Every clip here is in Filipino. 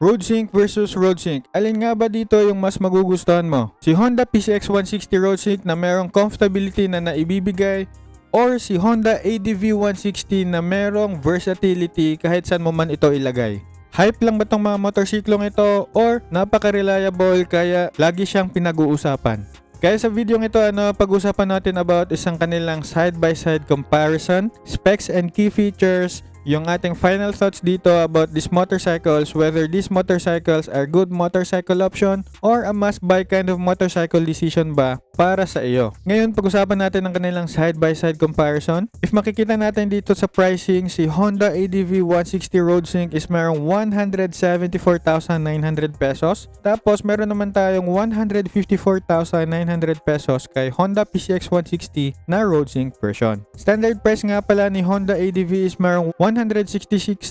RoadSync versus RoadSync. Alin nga ba dito yung mas magugustuhan mo? Si Honda PCX 160 RoadSync na merong comfortability na naibibigay, or si Honda ADV 160 na merong versatility kahit saan mo man ito ilagay? Hype lang ba tong mga motorsiklong ito or napaka-reliable kaya lagi siyang pinag-uusapan? Kaya sa video ito, pag-usapan natin about isang kanilang side-by-side comparison, specs and key features, yung ating final thoughts dito about these motorcycles, whether these motorcycles are good motorcycle option or a must-buy kind of motorcycle decision ba para sa iyo. Ngayon, pag-usapan natin ang kanilang side-by-side comparison. If makikita natin dito sa pricing, si Honda ADV 160 RoadSync is merong 174,900 pesos. Tapos, meron naman tayong 154,900 pesos kay Honda PCX 160 na RoadSync version. Standard price nga pala ni Honda ADV is merong 166,900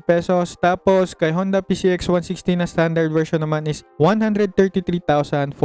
pesos. Tapos, kay Honda PCX 160 na standard version naman is 133,400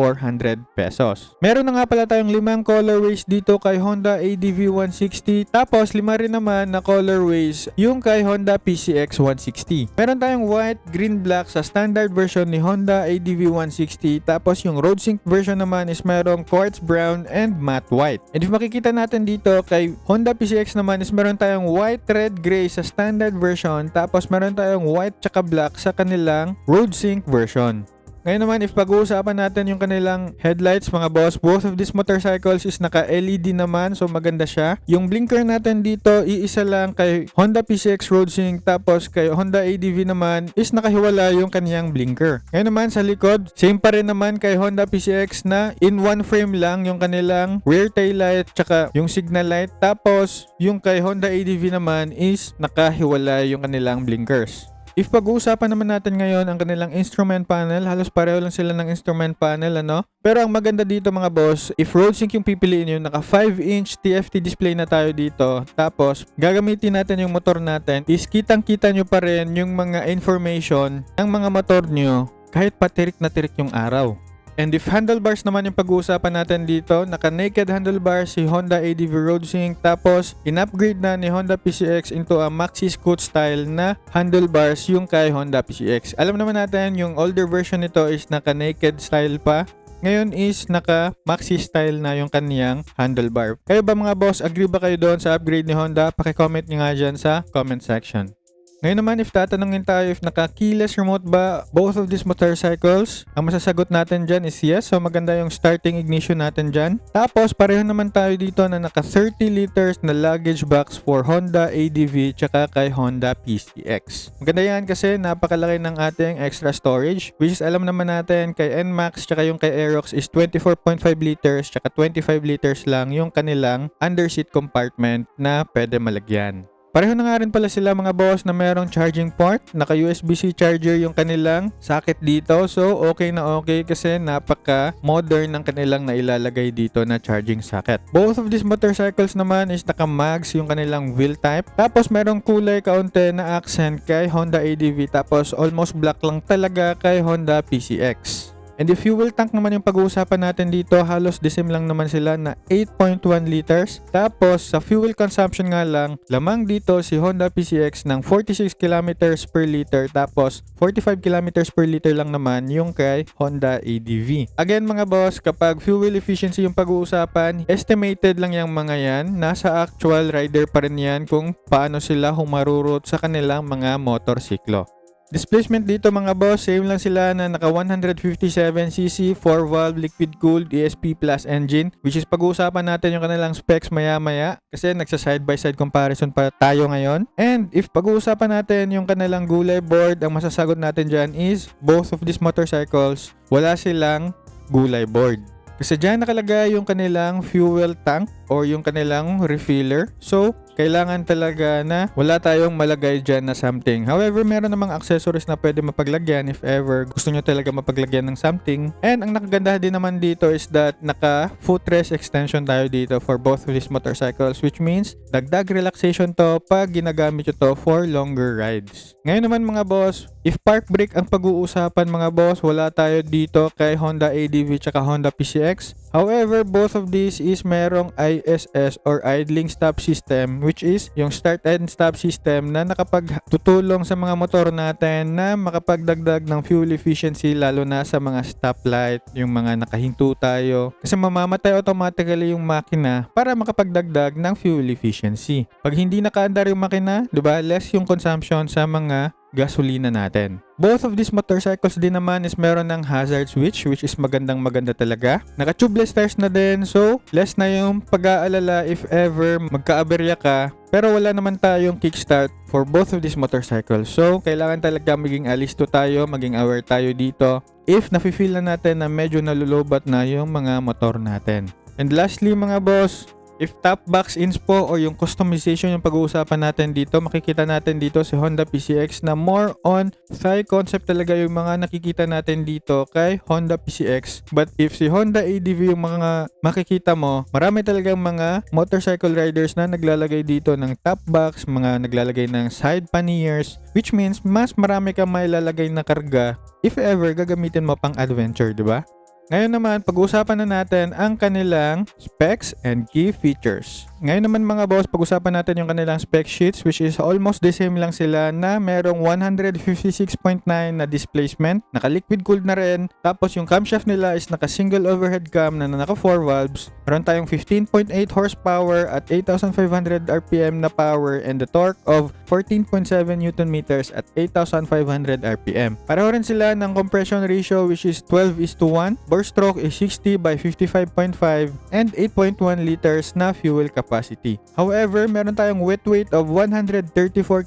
pesos. Meron na nga pala tayong 5 colorways dito kay Honda ADV 160. Tapos 5 rin naman na colorways yung kay Honda PCX 160. Meron tayong white, green, black sa standard version ni Honda ADV 160. Tapos yung RoadSync version naman is merong quartz brown and matte white. And if makikita natin dito kay Honda PCX naman is meron tayong white, red, gray sa standard version. Tapos meron tayong white tsaka black sa kanilang RoadSync version. Ngayon naman, if pag-uusapan natin yung kanilang headlights mga boss, both of these motorcycles is naka-LED naman, so maganda siya. Yung blinker natin dito, iisa lang kay Honda PCX RoadSync, tapos kay Honda ADV naman is nakahiwala yung kanyang blinker. Ngayon naman sa likod, same pa rin naman kay Honda PCX na in one frame lang yung kanilang rear tail light tsaka yung signal light, tapos yung kay Honda ADV naman is nakahiwala yung kanilang blinkers. If pag-uusapan naman natin ngayon ang kanilang instrument panel, halos pareho lang sila ng instrument panel, Pero ang maganda dito mga boss, if RoadSync yung pipiliin nyo, naka 5-inch TFT display na tayo dito. Tapos, gagamitin natin yung motor natin, is kitang-kita nyo pa rin yung mga information ng mga motor nyo kahit patirik na tirik yung araw. And if handlebars naman yung pag-uusapan natin dito, naka-naked handlebars si Honda ADV RoadSync, tapos in-upgrade na ni Honda PCX into a maxi scoot style na handlebars yung kay Honda PCX. Alam naman natin yung older version nito is naka-naked style pa. Ngayon is naka-maxi style na yung kaniyang handlebar. Kayo ba mga boss, agree ba kayo doon sa upgrade ni Honda? Paki-comment nyo nga dyan sa comment section. Ngayon naman, if tatanungin tayo if naka-keyless remote ba both of these motorcycles, ang masasagot natin dyan is yes. So maganda yung starting ignition natin dyan. Tapos pareho naman tayo dito na naka 30 liters na luggage box for Honda ADV tsaka kay Honda PCX. Maganda yan kasi napakalaki ng ating extra storage, which is alam naman natin kay NMAX tsaka yung kay Aerox is 24.5 liters tsaka 25 liters lang yung kanilang underseat compartment na pwede malagyan. Pareho na nga rin pala sila mga boss na merong charging port, naka USB-C charger yung kanilang socket dito. So okay na okay kasi napaka modern ng kanilang nailalagay dito na charging socket. Both of these motorcycles naman is naka mags yung kanilang wheel type. Tapos merong kulay kaunti na accent kay Honda ADV, tapos almost black lang talaga kay Honda PCX. And the fuel tank naman yung pag-uusapan natin dito, halos the same lang naman sila na 8.1 liters. Tapos sa fuel consumption nga lang, lamang dito si Honda PCX ng 46 kilometers per liter, tapos 45 kilometers per liter lang naman yung kay Honda ADV. Again mga boss, kapag fuel efficiency yung pag-uusapan, estimated lang yung mga yan. Nasa actual rider pa rin yan kung paano sila humarurot sa kanilang mga motorsiklo. Displacement dito mga boss, same lang sila na naka 157cc 4-valve liquid-cooled ESP Plus engine, which is pag-uusapan natin yung kanilang specs maya-maya kasi nagsa side-by-side comparison pa tayo ngayon. And if pag-uusapan natin yung kanilang gulay board, ang masasagot natin dyan is both of these motorcycles, wala silang gulay board. Kasi dyan nakalagay yung kanilang fuel tank or yung kanilang refiller. So, kailangan talaga na wala tayong malagay dyan na something. However, meron namang accessories na pwede mapaglagyan if ever gusto nyo talaga mapaglagyan ng something. And ang nakaganda din naman dito is that naka footrest extension tayo dito for both of these motorcycles, which means dagdag relaxation to pag ginagamit nyo to for longer rides. Ngayon naman mga boss, If park brake ang pag-uusapan mga boss, wala tayo dito kay Honda ADV tsaka Honda PCX. However, both of these is merong ISS or idling stop system, which is yung start and stop system na nakapagtutulong sa mga motor natin na makapagdagdag ng fuel efficiency, lalo na sa mga stoplight, yung mga nakahinto tayo. Kasi mamamatay automatically yung makina para makapagdagdag ng fuel efficiency. Pag hindi nakaandar yung makina, diba, less yung consumption sa mga gasolina natin. Both of these motorcycles din naman is meron ng hazard switch, which is maganda talaga. Naka-tubeless tires na din, so less na yung pag-aalala if ever magka-aberya ka. Pero wala naman tayong kickstart for both of these motorcycles. So kailangan talaga maging alisto tayo, maging aware tayo dito if nafe-feel na natin na medyo nalulobat na yung mga motor natin. And lastly mga boss, if top box inspo o yung customization yung pag-uusapan natin dito, makikita natin dito si Honda PCX na more on thigh concept talaga yung mga nakikita natin dito kay Honda PCX. But if si Honda ADV yung mga makikita mo, marami talagang mga motorcycle riders na naglalagay dito ng top box, mga naglalagay ng side panniers, which means mas marami kang mailalagay na karga if ever gagamitin mo pang adventure, di ba? Ngayon naman, pag-uusapan na natin ang kanilang specs and key features. Ngayon naman mga boss, pag-usapan natin yung kanilang spec sheets, which is almost the same lang sila na merong 156.9 na displacement, naka-liquid cooled na rin, tapos yung camshaft nila is naka-single overhead cam na naka 4 valves, meron tayong 15.8 horsepower at 8,500 RPM na power and the torque of 14.7 Nm at 8,500 RPM. Pareho rin sila ng compression ratio which is 12:1, bore stroke is 60 by 55.5 and 8.1 liters na fuel capacity. However, meron tayong wet weight of 134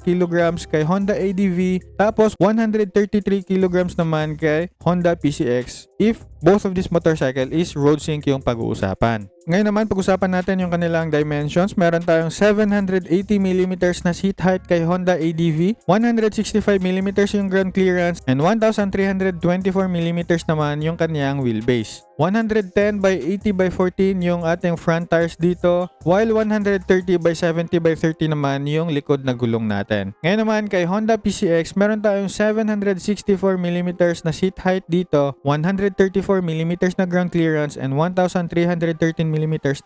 kilograms kay Honda ADV, tapos 133 kilograms naman kay Honda PCX if both of this motorcycle is road sync yung pag-uusapan. Ngayon naman, pag-usapan natin yung kanilang dimensions. Meron tayong 780mm na seat height kay Honda ADV, 165mm yung ground clearance, and 1324mm naman yung kanyang wheelbase. 110 by 80 by 14 yung ating front tires dito, while 130 by 70 by 30 naman yung likod na gulong natin. Ngayon naman kay Honda PCX, meron tayong 764mm na seat height dito, 134mm na ground clearance, and 1313mm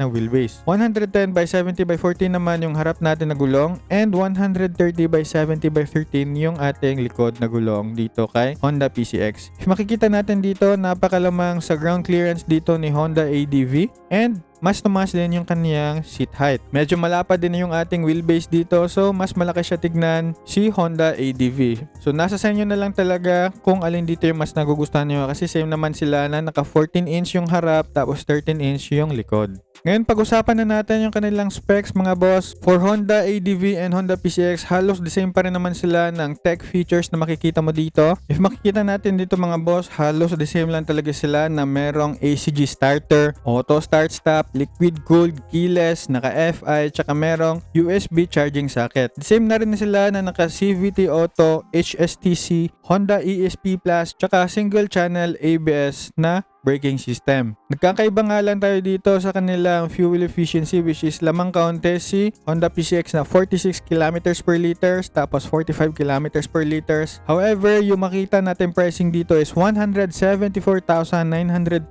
na wheelbase. 110 by 70 by 14 naman yung harap natin na gulong, and 130 by 70 by 13 yung ating likod na gulong dito kay Honda PCX. If makikita natin dito, napakalamang sa ground clearance dito ni Honda ADV, and mas tumaas din yung kaniyang seat height. Medyo malapad din yung ating wheelbase dito, so mas malaki siya tignan si Honda ADV. So nasa sa inyo na lang talaga kung alin dito yung mas nagugustuhan nyo, kasi same naman sila na naka 14-inch yung harap tapos 13-inch yung likod. Ngayon, pag-usapan na natin yung kanilang specs mga boss. For Honda ADV and Honda PCX, halos the same pa rin naman sila ng tech features na makikita mo dito. If makikita natin dito mga boss, halos the same lang talaga sila na merong ACG starter, auto start stop, liquid cooled, keyless, naka FI, tsaka merong USB charging socket. The same na rin sila na naka CVT Auto, HSTC, Honda ESP Plus, tsaka single channel ABS na braking system. Nagkakaiba nga lang tayo dito sa kanilang fuel efficiency, which is lamang kaunti si Honda PCX na 46 km per liter tapos 45 km per liter. However, yung makita natin pricing dito is 174,900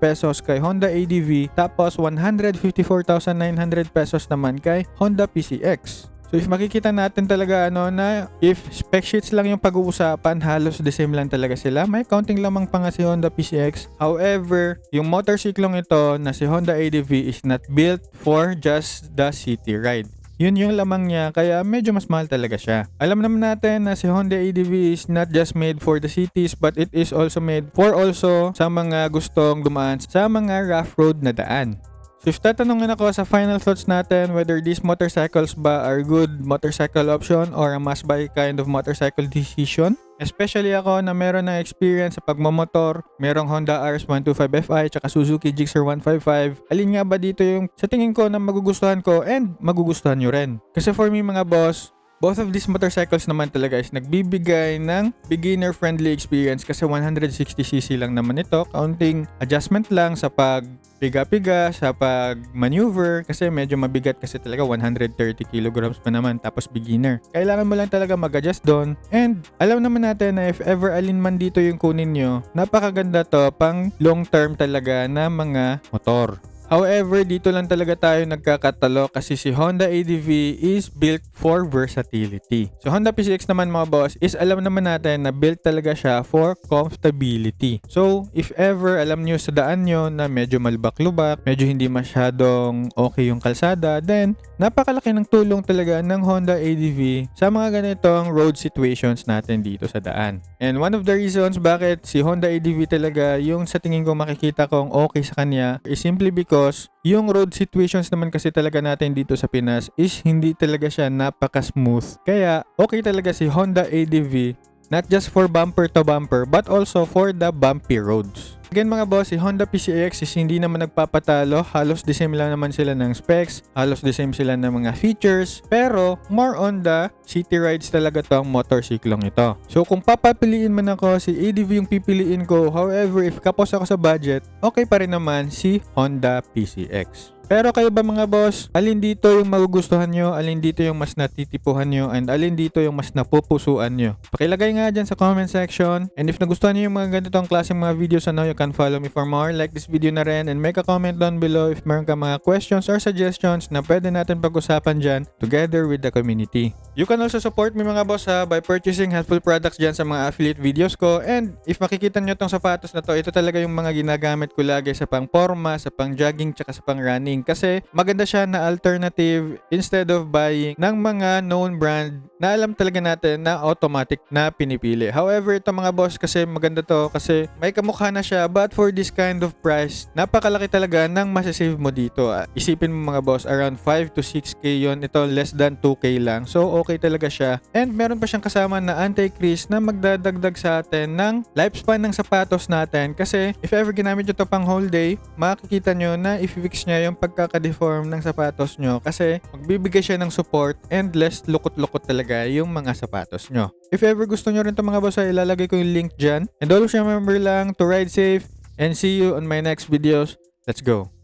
pesos kay Honda ADV tapos 154,900 pesos naman kay Honda PCX. So if makikita natin talaga na if spec sheets lang yung pag-uusapan, halos the same lang talaga sila. May counting lamang pa nga si Honda PCX. However, yung motorcyclong ito na si Honda ADV is not built for just the city ride. Yun yung lamang niya, kaya medyo mas mahal talaga siya. Alam naman natin na si Honda ADV is not just made for the cities, but it is also made for also sa mga gustong dumaan sa mga rough road na daan. So if tatanungin ako sa final thoughts natin whether these motorcycles ba are good motorcycle option or a must buy kind of motorcycle decision, especially ako na meron ng experience sa pagmamotor, merong Honda RS125 Fi tsaka Suzuki Gixxer 155, alin nga ba dito yung sa tingin ko na magugustuhan ko and magugustuhan nyo rin? Kasi for me mga boss, both of these motorcycles naman talaga is nagbibigay ng beginner-friendly experience kasi 160cc lang naman ito. Kaunting adjustment lang sa pagpiga-piga, sa pag-maneuver kasi medyo mabigat kasi talaga 130 kilograms pa naman tapos beginner. Kailangan mo lang talaga mag-adjust doon. And alam naman natin na if ever alin man dito yung kunin nyo, napakaganda to pang long-term talaga na mga motor. However, dito lang talaga tayo nagkakatalo kasi si Honda ADV is built for versatility. So Honda PCX naman mga boss is alam naman natin na built talaga siya for comfortability. So if ever alam nyo sa daan nyo na medyo malubak-lubak, medyo hindi masyadong okay yung kalsada, then napakalaki ng tulong talaga ng Honda ADV sa mga ganitong road situations natin dito sa daan. And one of the reasons bakit si Honda ADV talaga yung sa tingin ko makikita kong okay sa kanya is simply because yung road situations naman kasi talaga natin dito sa Pinas is hindi talaga siya napaka-smooth. Kaya okay talaga si Honda ADV not just for bumper to bumper but also for the bumpy roads. Again mga boss, si Honda PCX is hindi naman nagpapatalo. Halos the same lang naman sila ng specs. Halos the same sila ng mga features. Pero more on the city rides talaga tong motorsiklong ito. So kung papapiliin man ako, si ADV yung pipiliin ko. However, if kapos ako sa budget, okay pa rin naman si Honda PCX. Pero kayo ba mga boss, alin dito yung magugustuhan nyo, alin dito yung mas natitipuhan nyo, and alin dito yung mas napupusuan nyo? Pakilagay nga dyan sa comment section. And if nagustuhan nyo yung mga ganitong klaseng mga videos, you can follow me for more. Like this video na rin and make a comment down below if meron ka mga questions or suggestions na pwede natin pag-usapan dyan together with the community. You can also support me mga boss by purchasing helpful products dyan sa mga affiliate videos ko. And if makikita nyo tong sapatos na to, ito talaga yung mga ginagamit ko lagi sa pang forma, sa pang jogging, tsaka sa pang running. Kasi maganda siya na alternative instead of buying ng mga known brand na alam talaga natin na automatic na pinipili. However, ito mga boss kasi maganda to kasi may kamukha na siya but for this kind of price, napakalaki talaga ng masasave mo dito. Isipin mo mga boss, around 5 to 6k yon. Ito less than 2k lang. So okay talaga siya. And meron pa siyang kasama na anti-crease na magdadagdag sa atin ng lifespan ng sapatos natin kasi if ever ginamit nyo to pang whole day, makikita nyo na i-fix niya yung pagkaka-deform ng sapatos nyo kasi magbibigay siya ng support and less lukot-lukot talaga yung mga sapatos nyo. If ever gusto nyo rin ito mga boss, ilalagay ko yung link dyan. And always remember lang to ride safe and see you on my next videos. Let's go!